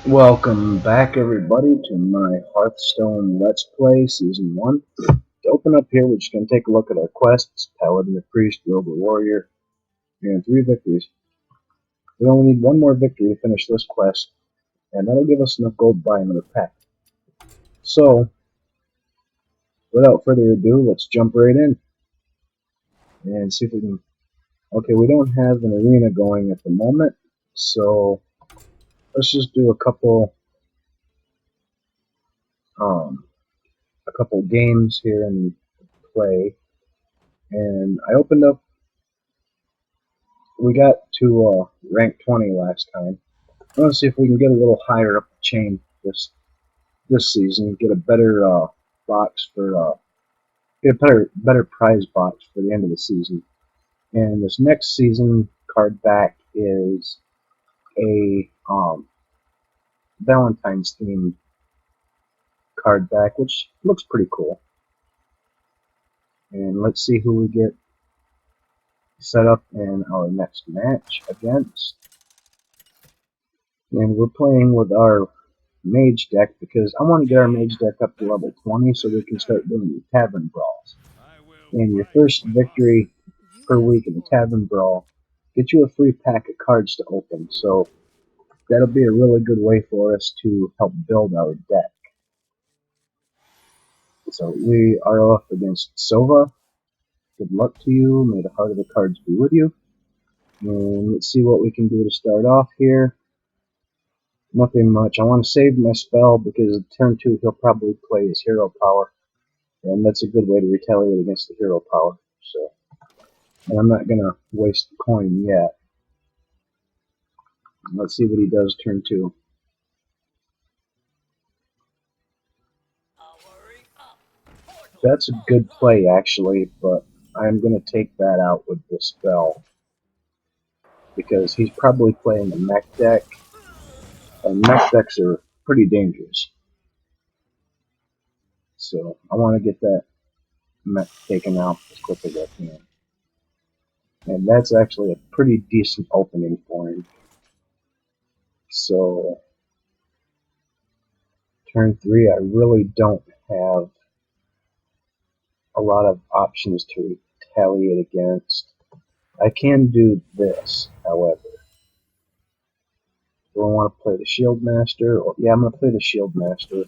Welcome back, everybody, to my Hearthstone Let's Play Season 1. To open up here, we're just going to take a look at our quests: Paladin, the Priest, Rogue, the Warrior, and 3 victories. We only need 1 more victory to finish this quest, and that'll give us enough gold to buy another pack. So, without further ado, let's jump right in and see if we can... Okay, we don't have an arena going at the moment, so let's just do um, a couple games here and play. And I opened up. We got to rank 20 last time. I want to see if we can get a little higher up the chain this season. Get a better box for get a better prize box for the end of the season. And this next season card back is a Valentine's theme card back, which looks pretty cool. And let's see who we get set up in our next match against. And we're playing with our mage deck because I want to get our mage deck up to level 20 so we can start doing the tavern brawls. And your first victory per week in the tavern brawl gets you a free pack of cards to open. So that'll be a really good way for us to help build our deck. So we are up against Sova. Good luck to you. May the heart of the cards be with you. And let's see what we can do to start off here. Nothing much. I want to save my spell because turn 2 he'll probably play his hero power. And that's a good way to retaliate against the hero power. So, and I'm not going to waste the coin yet. Let's see what he does turn 2. That's a good play, actually, but I'm going to take that out with this spell. Because he's probably playing a mech deck, and mech decks are pretty dangerous. So, I want to get that mech taken out as quick as I can. And that's actually a pretty decent opening for him. So, turn 3, I really don't have a lot of options to retaliate against. I can do this, however. Do I want to play the Shield Master? Yeah, I'm going to play the Shield Master.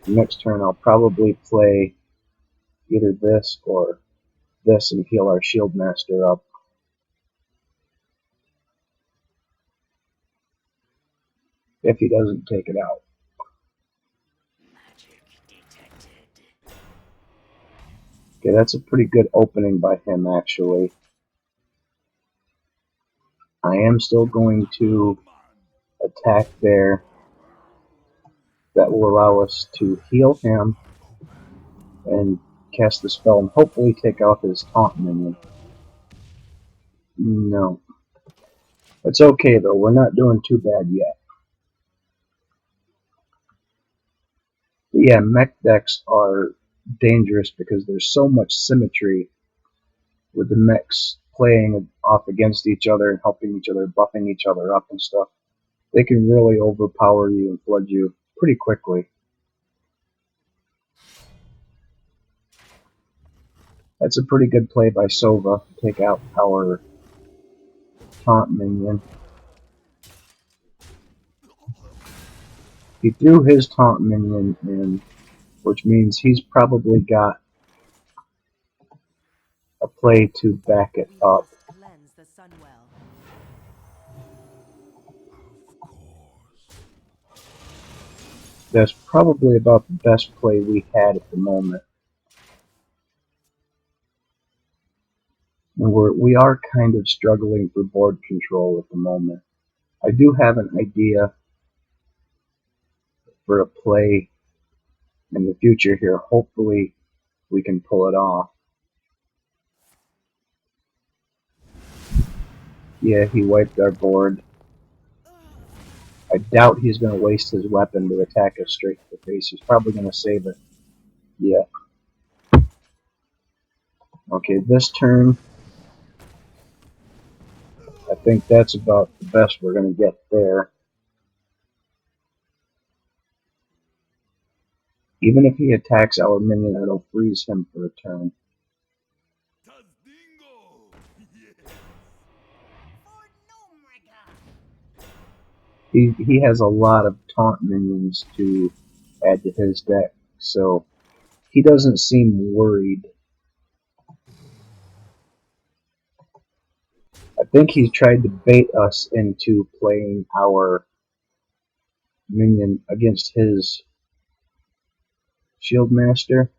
Next turn I'll probably play either this or this and heal our Shield Master up. If he doesn't take it out. Okay, that's a pretty good opening by him, actually. I am still going to attack there. That will allow us to heal him and cast the spell and hopefully take out his taunt minion. No. It's okay though, we're not doing too bad yet. But yeah, mech decks are dangerous because there's so much symmetry with the mechs playing off against each other and helping each other, buffing each other up and stuff. They can really overpower you and flood you pretty quickly. That's a pretty good play by Sova to take out our taunt minion. He threw his taunt minion in, which means he's probably got a play to back it up. That's probably about the best play we had at the moment. And we are kind of struggling for board control at the moment. I do have an idea for a play in the future here. Hopefully we can pull it off. Yeah, he wiped our board. I doubt he's going to waste his weapon to attack us straight to the face. He's probably going to save it. Yeah. Okay, this turn, I think that's about the best we're going to get there. Even if he attacks our minion, it'll freeze him for a turn. He has a lot of taunt minions to add to his deck, so he doesn't seem worried. I think he's tried to bait us into playing our minion against his Shield Master,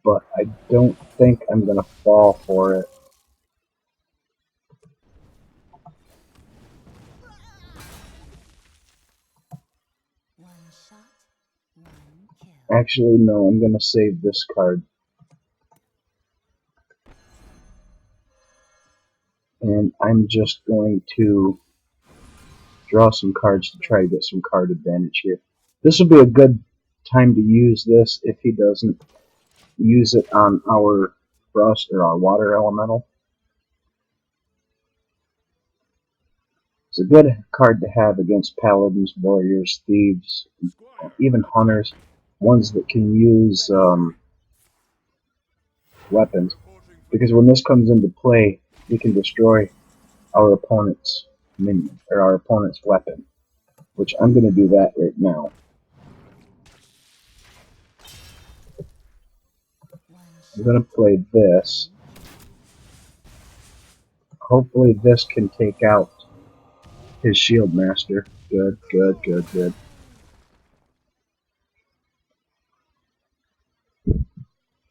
but I don't think I'm going to fall for it. Actually, no, I'm going to save this card. And I'm just going to draw some cards to try to get some card advantage here. This will be a good time to use this if he doesn't use it on our Frost or our Water Elemental. It's a good card to have against Paladins, Warriors, Thieves, even Hunters, ones that can use weapons. Because when this comes into play, we can destroy our opponent's minion, or our opponent's weapon. Which I'm going to do that right now. I'm going to play this. Hopefully this can take out his Shield Master. Good, good, good, good.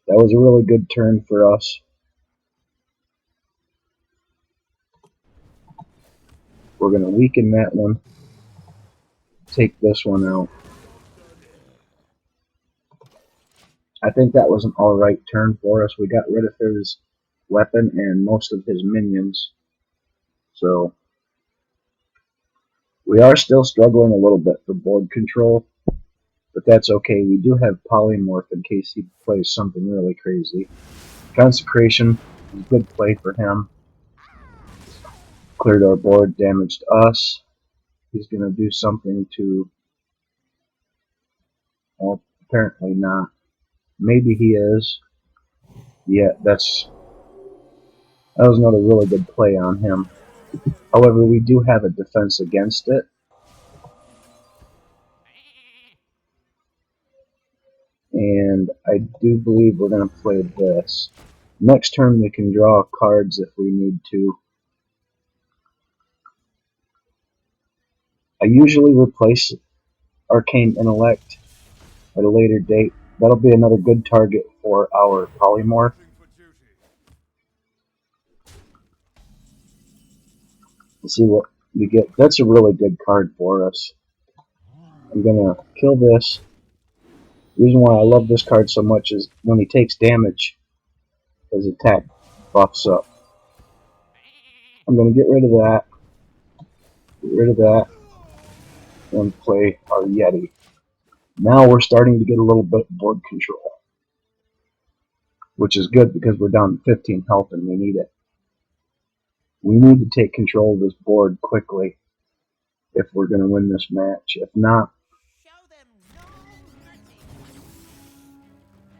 That was a really good turn for us. We're going to weaken that one. Take this one out. I think that was an alright turn for us. We got rid of his weapon and most of his minions. So we are still struggling a little bit for board control. But that's okay. We do have Polymorph in case he plays something really crazy. Consecration is a good play for him. Cleared our board, damaged us. He's going to do something to... Well, apparently not. Maybe he is. Yeah, that was another really good play on him. However, we do have a defense against it. And I do believe we're going to play this. Next turn we can draw cards if we need to. I usually replace Arcane Intellect at a later date. That'll be another good target for our Polymorph. Let's see what we get. That's a really good card for us. I'm going to kill this. The reason why I love this card so much is when he takes damage, his attack buffs up. I'm going to get rid of that. Get rid of that. And play our Yeti. Now we're starting to get a little bit of board control. Which is good because we're down to 15 health and we need it. We need to take control of this board quickly if we're going to win this match. If not...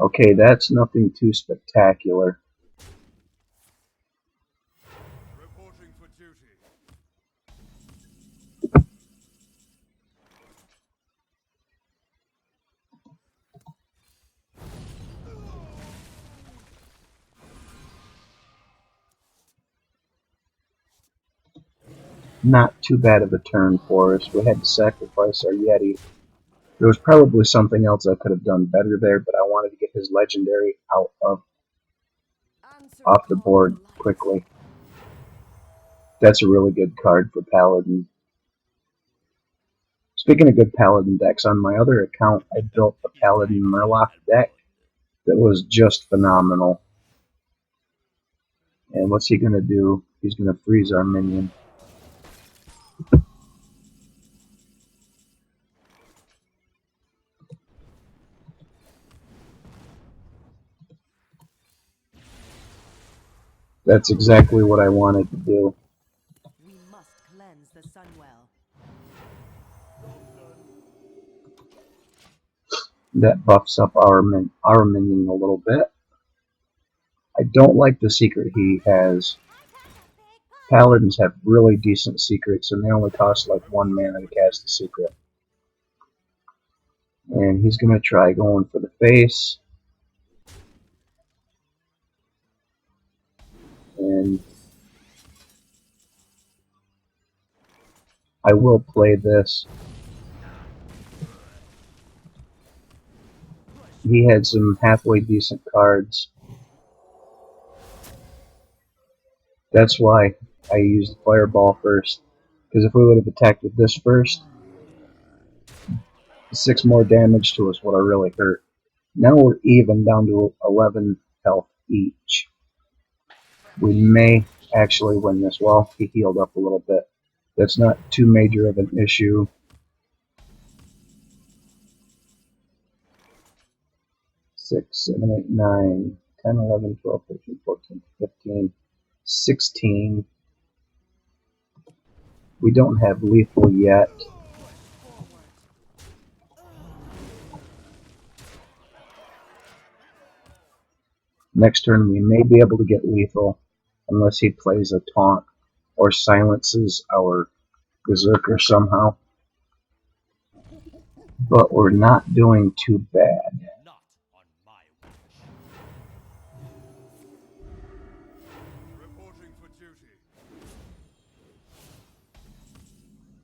Okay, that's nothing too spectacular. Not too bad of a turn for us. We had to sacrifice our Yeti. There was probably something else I could have done better there, but I wanted to get his legendary out of off the board quickly. That's a really good card for Paladin. Speaking of good Paladin decks, on my other account I built a Paladin Murloc deck that was just phenomenal. And what's he going to do? He's going to freeze our minion. That's exactly what I wanted to do. We must cleanse the Sunwell. That buffs up our minion a little bit. I don't like the secret he has. Paladins have really decent secrets, and they only cost like 1 mana to cast the secret. And he's going to try going for the face. And I will play this. He had some halfway decent cards. That's why I used Fireball first. Because if we would have attacked with this first, 6 more damage to us would have really hurt. Now we're even down to 11 health each. We may actually win this. Well, he healed up a little bit. That's not too major of an issue. 6, 7, 8, 9, 10, 11, 12, 13, 14, 15, 16. We don't have lethal yet. Next turn we may be able to get lethal unless he plays a taunt or silences our Berserker somehow. But we're not doing too bad.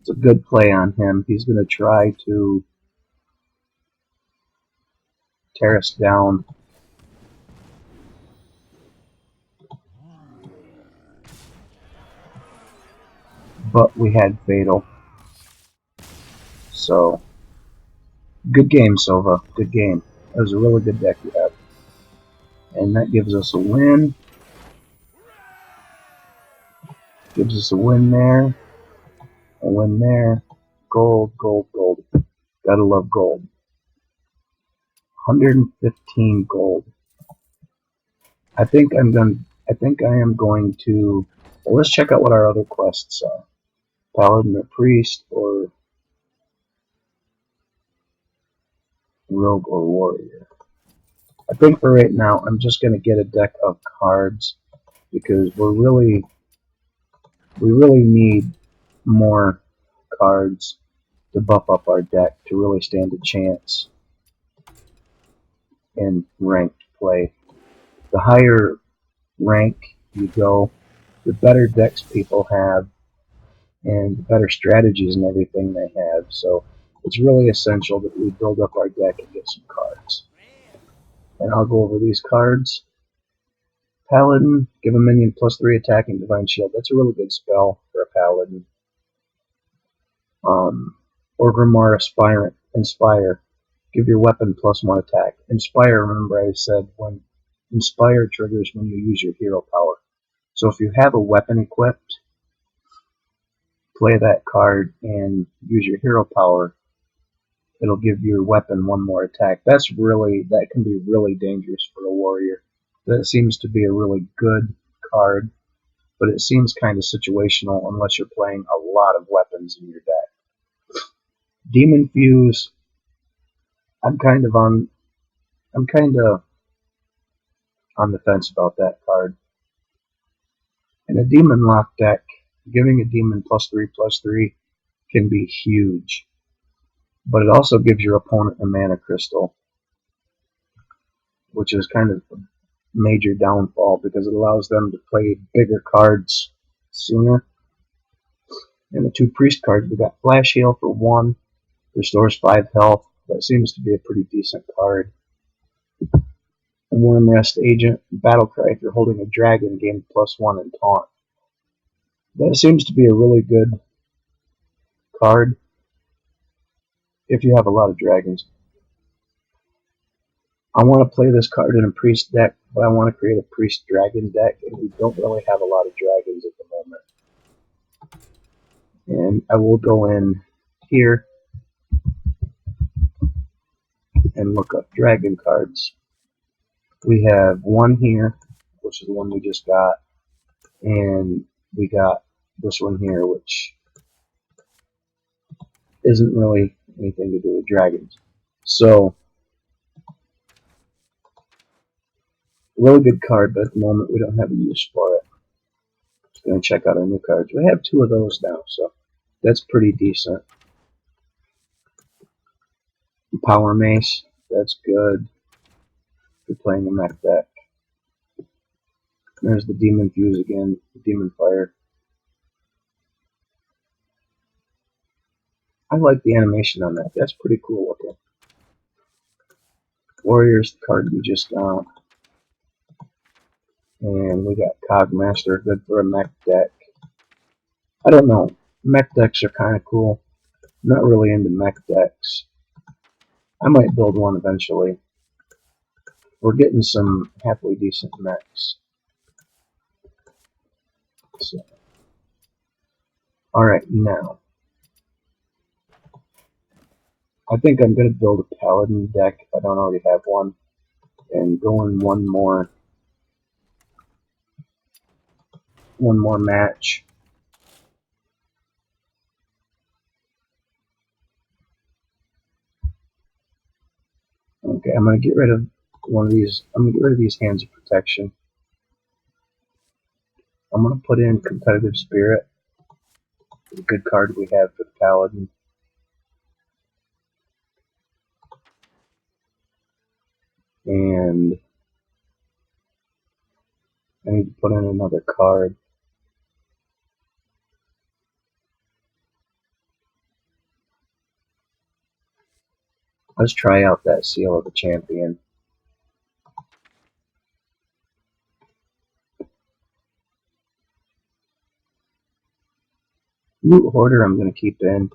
It's a good play on him. He's going to try to tear us down. But we had Fatal. So, good game, Sova. Good game. That was a really good deck you had. And that gives us a win. Gives us a win there. A win there. Gold, gold, gold. Gotta love gold. 115 gold. I think I am going to. Well, let's check out what our other quests are. Paladin or Priest or Rogue or Warrior. I think for right now, I'm just going to get a deck of cards because we really need more cards to buff up our deck to really stand a chance in ranked play. The higher rank you go, the better decks people have and the better strategies and everything they have. So it's really essential that we build up our deck and get some cards. And I'll go over these cards. Paladin, give a minion +3 attack and Divine Shield. That's a really good spell for a Paladin. Orgrimmar Inspire. Give your weapon +1 attack. Inspire, remember I said, when Inspire triggers when you use your hero power. So if you have a weapon equipped, play that card and use your hero power. It'll give your weapon 1 more attack. That can be really dangerous for a warrior. That seems to be a really good card, but it seems kind of situational unless you're playing a lot of weapons in your deck. Demon Fuse, I'm kind of on the fence about that card. In a demon lock deck, giving a demon +3/+3 can be huge, but it also gives your opponent a mana crystal, which is kind of a major downfall because it allows them to play bigger cards sooner. And the 2 priest cards, we got Flash Heal for 1, restores 5 health. That seems to be a pretty decent card. Worm Rest Agent, Battlecry, if you're holding a dragon, gain +1 and taunt. That seems to be a really good card if you have a lot of dragons. I want to play this card in a priest deck, but I want to create a priest dragon deck, and we don't really have a lot of dragons at the moment. And I will go in here and look up dragon cards. We have one here, which is the one we just got, and we got this one here, which isn't really anything to do with dragons. So Really good card, but at the moment we don't have a use for it. Just gonna check out our new cards. We have 2 of those now, so that's pretty decent. Power Mace, that's good. If you're playing a mech deck. There's the Demon Fuse again, the Demon Fire. I like the animation on that. That's pretty cool looking. Warriors, the card we just got. And we got Cogmaster, good for a mech deck. I don't know. Mech decks are kind of cool. I'm not really into mech decks. I might build one eventually. We're getting some halfway decent mechs. So, alright, now. I think I'm going to build a Paladin deck if I don't already have one. And go in one more match. Okay, I'm going to get rid of one of these. I'm going to get rid of these Hands of Protection. I'm going to put in Competitive Spirit. A good card we have for the Paladin. And I need to put in another card. Let's try out that Seal of the Champion. Loot Hoarder I'm going to keep in.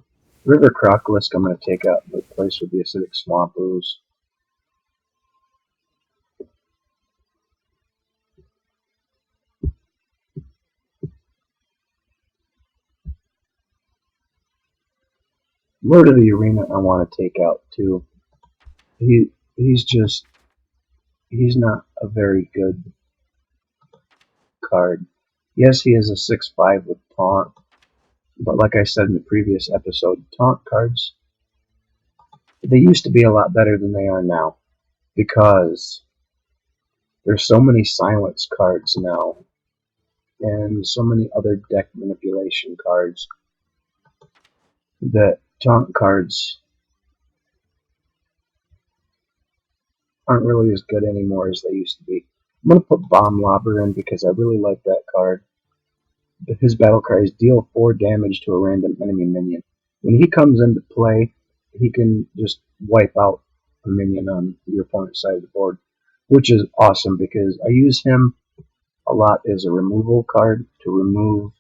River Crocolisk I'm going to take out and replace with the Acidic Swamp Ooze. Lord of the Arena I want to take out too. He's not a very good card. Yes, he is a 6/5 with Taunt, but like I said in the previous episode, Taunt cards, they used to be a lot better than they are now, because there's so many silence cards now, and so many other deck manipulation cards, that Taunt cards aren't really as good anymore as they used to be. I'm going to put Bomb Lobber in because I really like that card. His battle cry is deal 4 damage to a random enemy minion. When he comes into play, he can just wipe out a minion on your opponent's side of the board, which is awesome because I use him a lot as a removal card to remove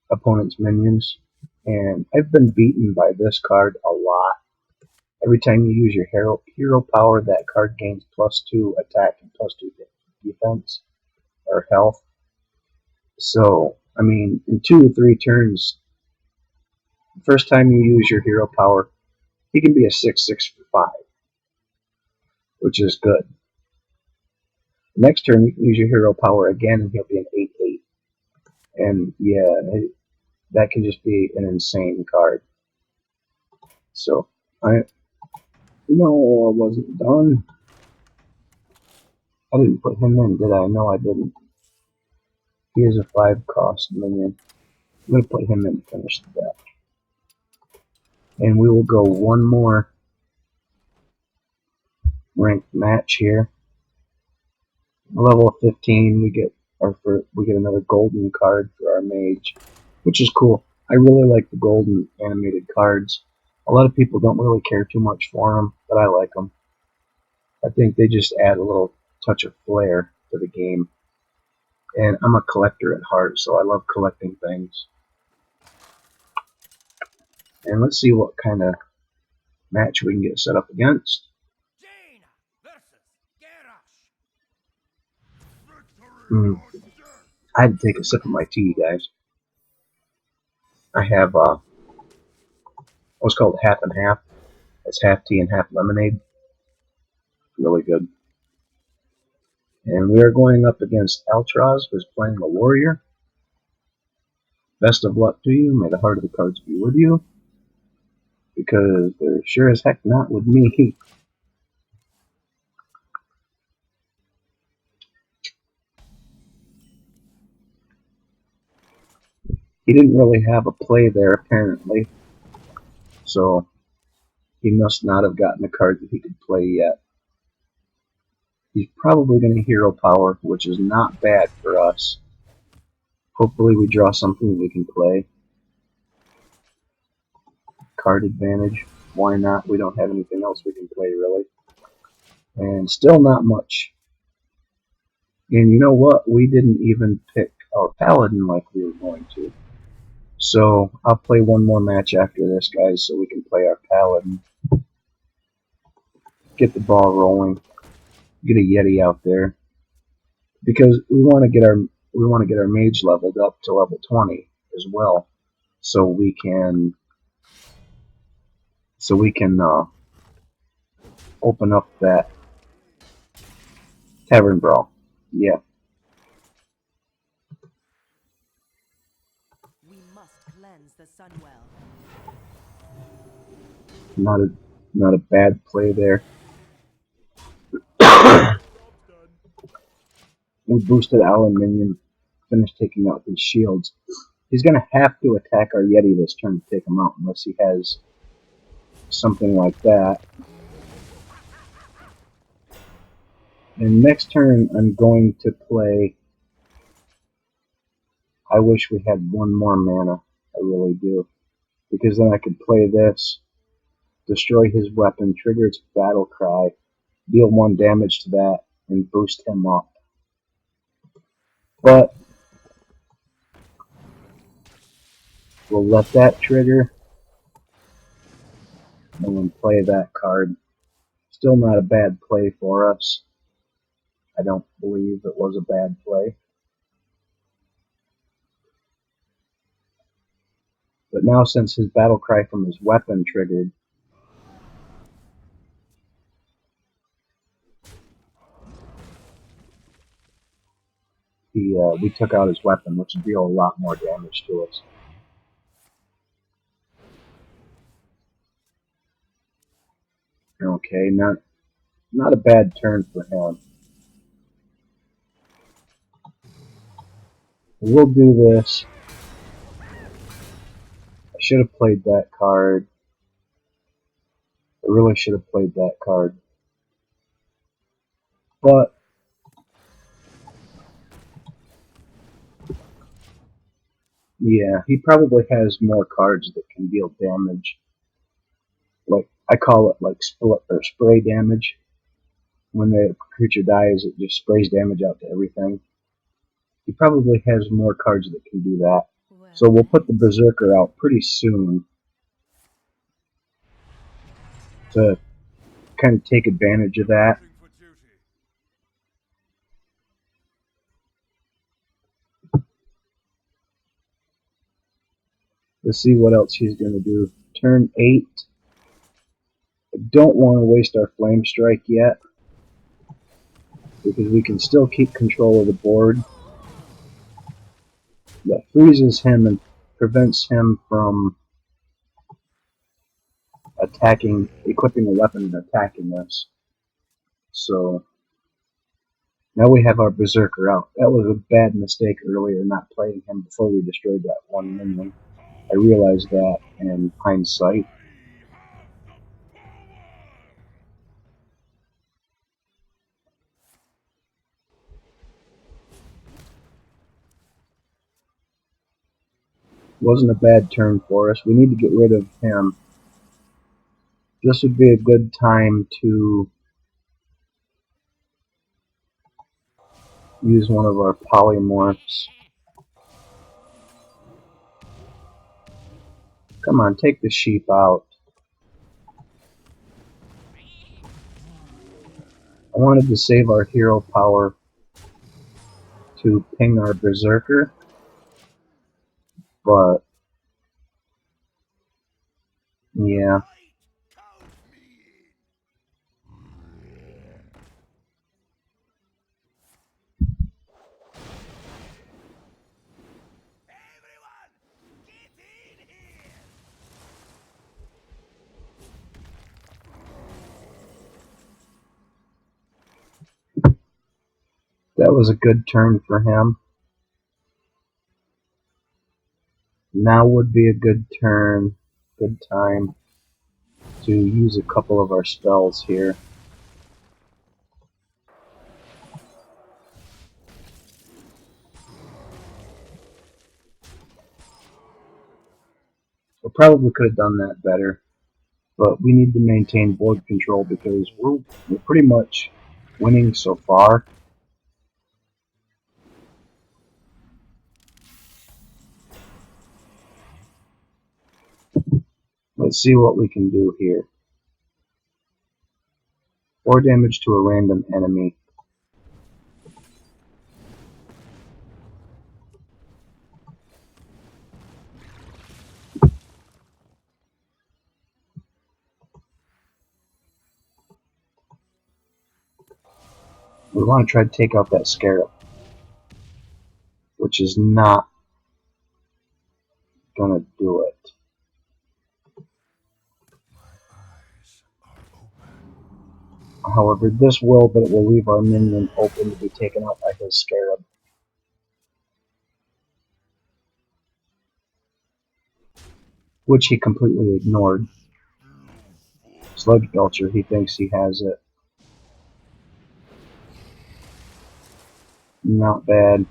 opponent's minions, and I've been beaten by this card a lot. Every time you use your hero power, that card gains +2 attack and +2 defense or health. So, I mean, in 2 or 3 turns, the first time you use your hero power, he can be a 6/6 for 5, which is good. The next turn, you can use your hero power again, and he'll be an 8/8. And yeah, that can just be an insane card. So, no, I wasn't done. I didn't put him in, did I? No, I didn't. He is a 5-cost minion. I'm going to put him in to finish the deck. And we will go one more ranked match here. Level 15, we get another golden card for our mage, which is cool. I really like the golden animated cards. A lot of people don't really care too much for them, but I like them. I think they just add a little touch of flair to the game. And I'm a collector at heart, so I love collecting things. And let's see what kind of match we can get set up against. I had to take a sip of my tea, guys. I have what's called half and half. It's half tea and half lemonade. Really good. And we are going up against Altraz, who's playing a warrior. Best of luck to you. May the heart of the cards be with you. Because they're sure as heck not with me. He didn't really have a play there, apparently, so he must not have gotten a card that he could play yet. He's probably going to hero power, which is not bad for us. Hopefully we draw something we can play. Card advantage. Why not? We don't have anything else we can play, really. And still not much. And you know what? We didn't even pick our paladin like we were going to. So I'll play one more match after this, guys, so we can play our paladin. Get the ball rolling. Get a Yeti out there. Because we want to get our mage leveled up to level 20 as well. So we can open up that tavern brawl. Yeah. We must cleanse the Sunwell. Not a bad play there. We boosted Alan Minion, finished taking out his shields. He's going to have to attack our Yeti this turn to take him out, unless he has something like that. And next turn, I'm going to play. I wish we had one more mana. I really do. Because then I could play this, destroy his weapon, trigger its battle cry, deal 1 damage to that, and boost him up. But we'll let that trigger and then play that card. Still not a bad play for us. I don't believe it was a bad play. But now since his battle cry from his weapon triggered, we took out his weapon, which would deal a lot more damage to us. Okay, not a bad turn for him. We'll do this. I should have played that card. I really should have played that card. But yeah, he probably has more cards that can deal damage. Like I call it like split or spray damage. When the creature dies, it just sprays damage out to everything. He probably has more cards that can do that. So we'll put the Berserker out pretty soon to kind of take advantage of that. Let's see what else he's going to do. Turn 8. I don't want to waste our Flame Strike yet, because we can still keep control of the board. That freezes him and prevents him from equipping a weapon and attacking us. So now we have our Berserker out. That was a bad mistake earlier, not playing him before we destroyed that one minion. I realized that in hindsight. Wasn't a bad turn for us. We need to get rid of him. This would be a good time to use one of our polymorphs. Come on, take the sheep out. I wanted to save our hero power to ping our Berserker, but yeah. That was a good turn for him. Now would be a good time to use a couple of our spells here. We probably could have done that better, but we need to maintain board control because we're pretty much winning so far. Let's see what we can do here. 4 damage to a random enemy. We want to try to take out that scarab, which is not gonna do it. However, this will, but it will leave our minion open to be taken out by his scarab. Which he completely ignored. Sludge Belcher, he thinks he has it. Not bad.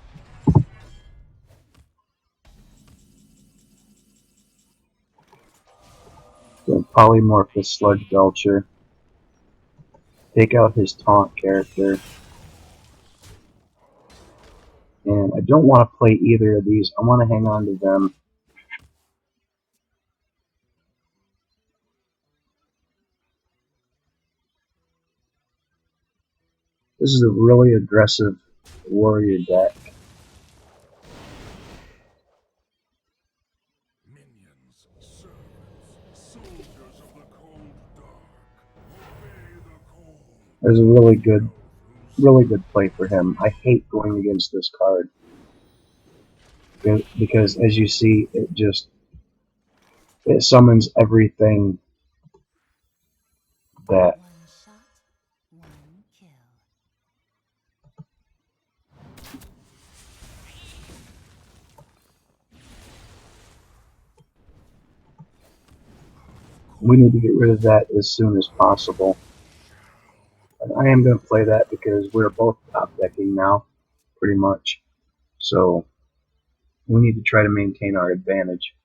Gonna polymorph this Sludge Belcher. Take out his taunt character. And I don't want to play either of these. I want to hang on to them. This is a really aggressive warrior deck. Minions, servants, soldiers of the cold dark, obey the cold. There's a really good play for him. I hate going against this card. Because as you see, it summons everything that One shot, one kill. we need to get rid of that as soon as possible. And I am going to play that because we're both top decking now, pretty much. So we need to try to maintain our advantage.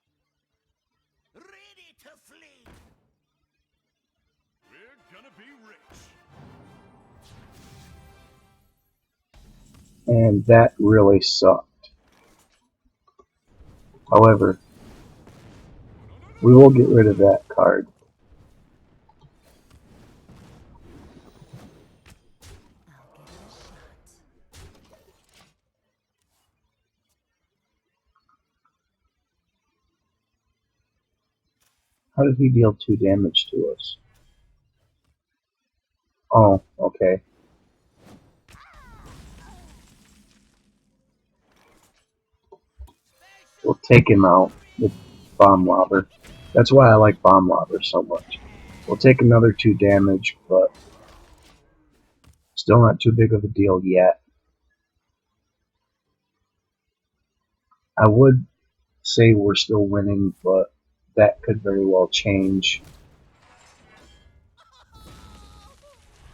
Ready to flee. We're gonna be rich. And that really sucked. However, we will get rid of that card. I'll give it a shot. How did he deal 2 damage to us? Oh, okay. We'll take him out with Bomb Lobber. That's why I like Bomb Lobber so much. We'll take another 2 damage, but still not too big of a deal yet. I would say we're still winning, but that could very well change.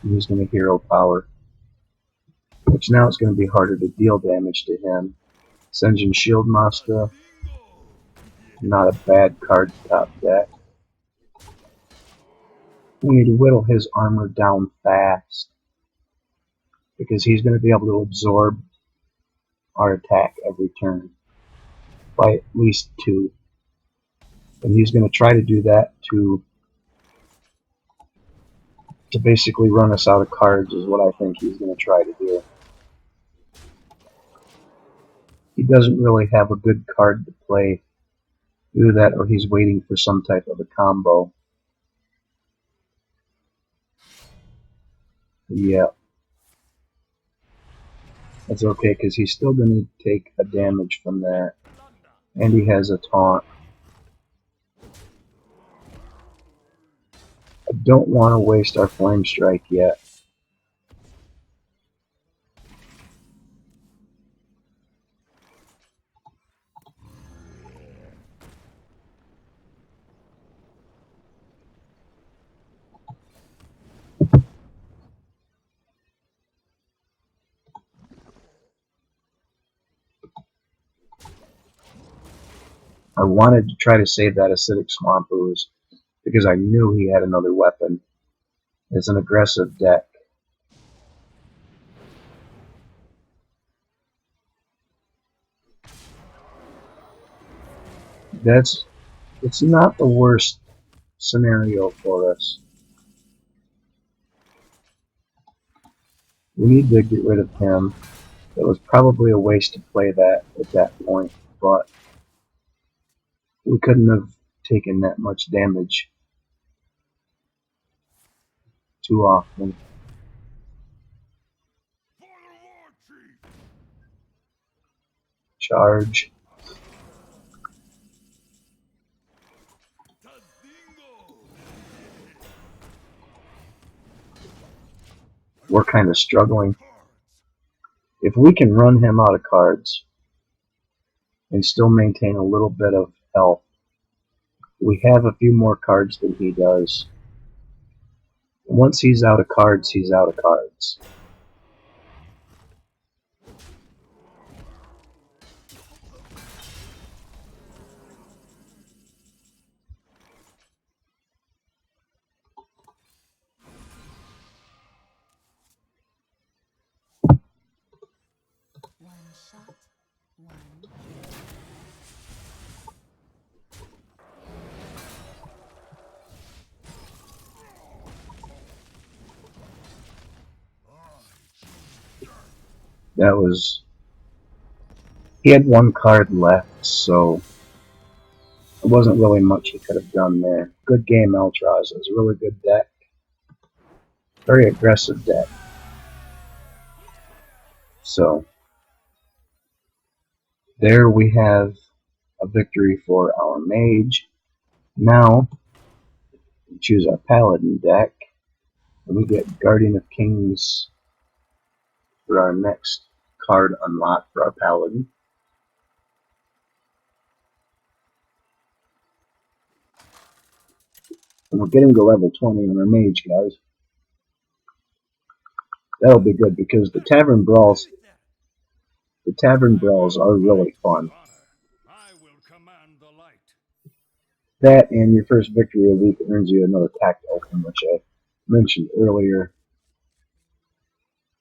He's going to hero power, which now it's going to be harder to deal damage to him. Senjin Shield Master, not a bad card to top deck. We need to whittle his armor down fast, because he's going to be able to absorb our attack every turn by at least 2. And he's going to try to do that to basically run us out of cards is what I think he's going to try to do. He doesn't really have a good card to play. Either that or he's waiting for some type of a combo. Yeah. That's okay, because he's still going to take a damage from that. And he has a taunt. I don't want to waste our Flame Strike yet. I wanted to try to save that acidic swamp ooze because I knew he had another weapon. It's an aggressive deck. It's not the worst scenario for us. We need to get rid of him. It was probably a waste to play that at that point, but we couldn't have taken that much damage too often. For the war chief! Charge. Tazingo! We're kind of struggling. Cards! If we can run him out of cards and still maintain a little bit of health, we have a few more cards than he does. Once he's out of cards, he's out of cards. One shot, one kill. That was... He had one card left, so there wasn't really much he could have done there. Good game, Eltraz. It was a really good deck. Very aggressive deck. So, there we have a victory for our mage. Now, we choose our paladin deck, and we get Guardian of Kings for our next card unlock for our paladin. And we're getting to level 20 on our mage, guys. That'll be good because the tavern brawls are really fun. I will command the light. That and your first victory a week earns you another pack to open, which I mentioned earlier.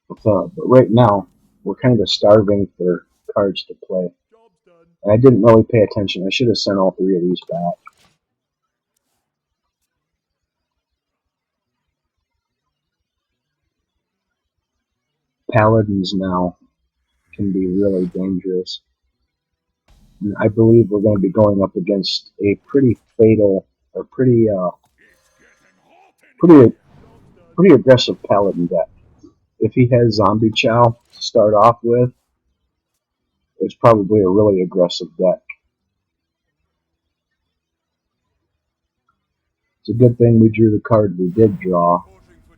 But right now, we're kind of starving for cards to play. Job's done. And I didn't really pay attention. I should have sent all three of these back. Paladins now can be really dangerous. And I believe we're going to be going up against a pretty fatal, or pretty, It's getting hot in pretty, here. Job's done. pretty aggressive paladin deck. If he has Zombie Chow to start off with, it's probably a really aggressive deck. It's a good thing we drew the card we did draw, Reporting for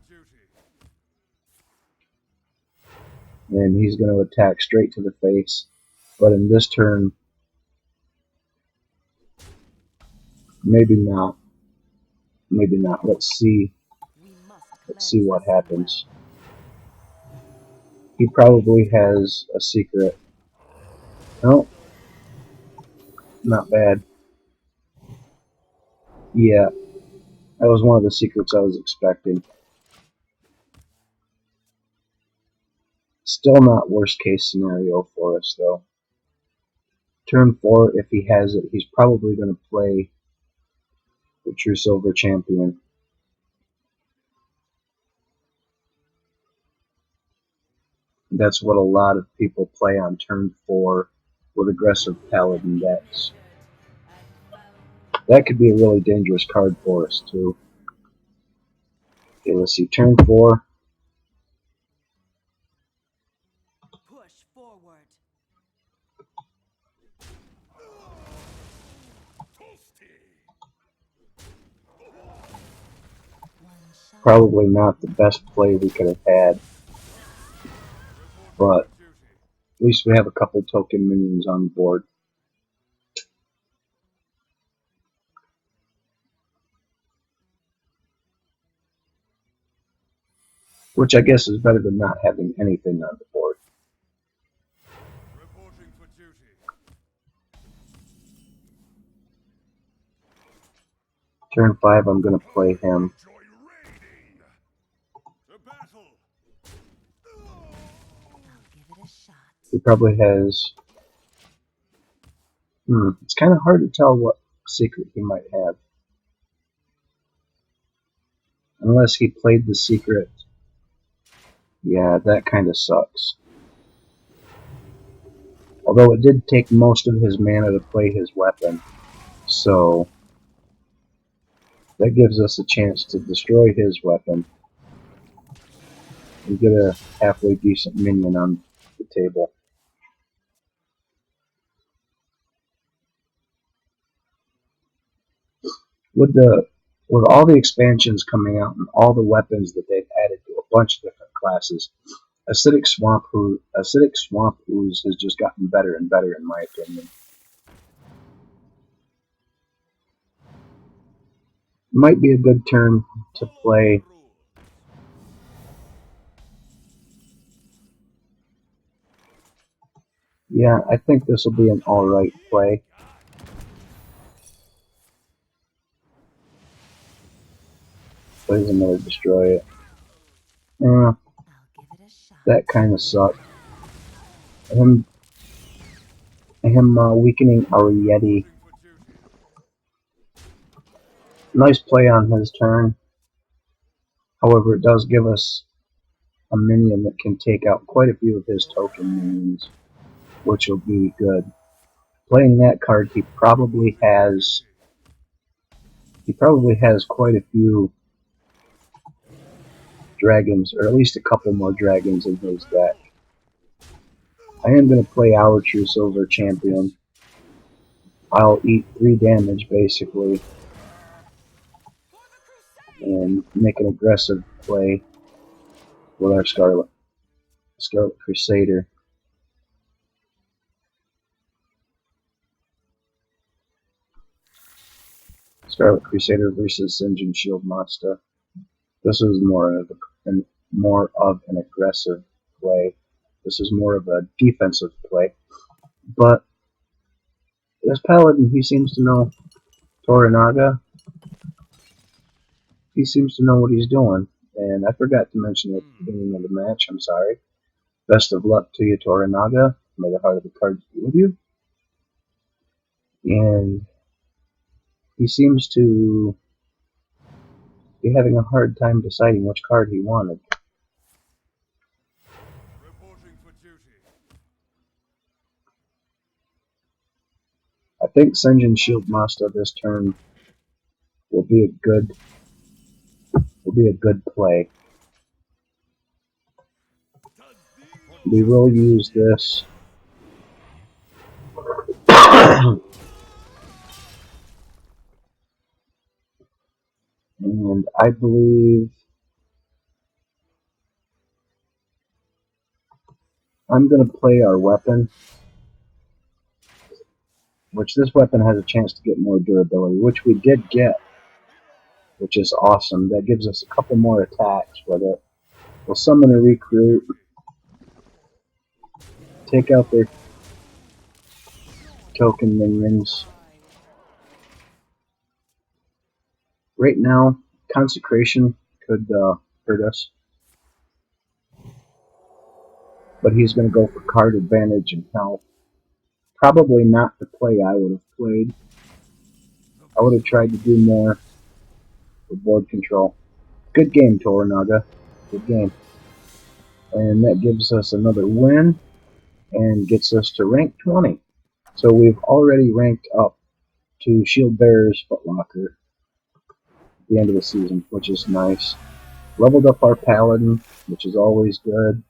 duty. and he's going to attack straight to the face. But in this turn, maybe not. Maybe not. Let's see. We must Let's see cleanse what this well. happens. He probably has a secret. No, not bad. Yeah, that was one of the secrets I was expecting. Still not worst case scenario for us, though. Turn 4, if he has it, he's probably going to play the True Silver Champion. That's what a lot of people play on turn 4 with aggressive paladin decks. That could be a really dangerous card for us, too. Okay, let's see. Turn 4. Push forward. Toasty. One shot. Probably not the best play we could have had, Reporting but for duty. at least we have a couple token minions on board. Which I guess is better than not having anything on the board. Reporting for duty. Turn 5, I'm going to play him. Enjoy raiding. To battle. I'll give it a shot. He probably has... it's kind of hard to tell what secret he might have. Unless he played the secret. Yeah, that kind of sucks. Although it did take most of his mana to play his weapon. So that gives us a chance to destroy his weapon and get a halfway decent minion on the table. With all the expansions coming out and all the weapons that they've added to a bunch of different classes, Acidic Swamp Ooze has just gotten better and better in my opinion. Might be a good turn to play. Yeah, I think this will be an alright play. Plays another Destroy It. I'll give it a shot. That kind of sucked. Him weakening our Yeti. Nice play on his turn. However, it does give us a minion that can take out quite a few of his token minions, which will be good. Playing that card, he probably has quite a few dragons, or at least a couple more dragons in his deck. I am going to play our True Silver Champion. I'll eat 3 damage basically and make an aggressive play with our Scarlet Crusader. Scarlet Crusader versus Sinjin Shield Master. This is more of an aggressive play. This is more of a defensive play. But this Paladin, he seems to know Toranaga. He seems to know what he's doing. And I forgot to mention at the beginning of the match, I'm sorry. Best of luck to you, Toranaga. May the heart of the cards be with you. And he seems to be having a hard time deciding which card he wanted. Reporting for duty. I think Sinjin Shield Master this turn will be a good play. We will use this. And I believe I'm going to play our weapon, which this weapon has a chance to get more durability, which we did get, which is awesome. That gives us a couple more attacks with it. We'll summon a recruit, take out their token minions. Right now, Consecration could hurt us, but he's going to go for card advantage and health. Probably not the play I would have played. I would have tried to do more with board control. Good game, Toranaga. Good game. And that gives us another win and gets us to rank 20. So we've already ranked up to Shield Bearer's Footlocker at the end of the season, which is nice. Leveled up our Paladin, which is always good.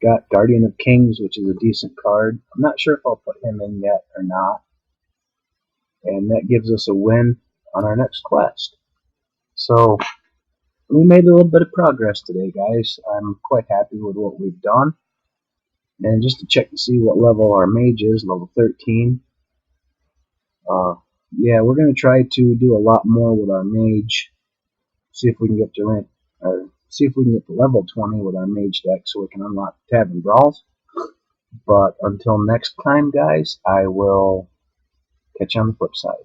Got Guardian of Kings, which is a decent card. I'm not sure if I'll put him in yet or not. And that gives us a win on our next quest. So we made a little bit of progress today, guys. I'm quite happy with what we've done. And just to check to see what level our mage is, level 13. Yeah, we're going to try to do a lot more with our mage. See if we can get to rank, or see if we can get to level 20 with our mage deck so we can unlock Tavern Brawls. But until next time, guys, I will catch you on the flip side.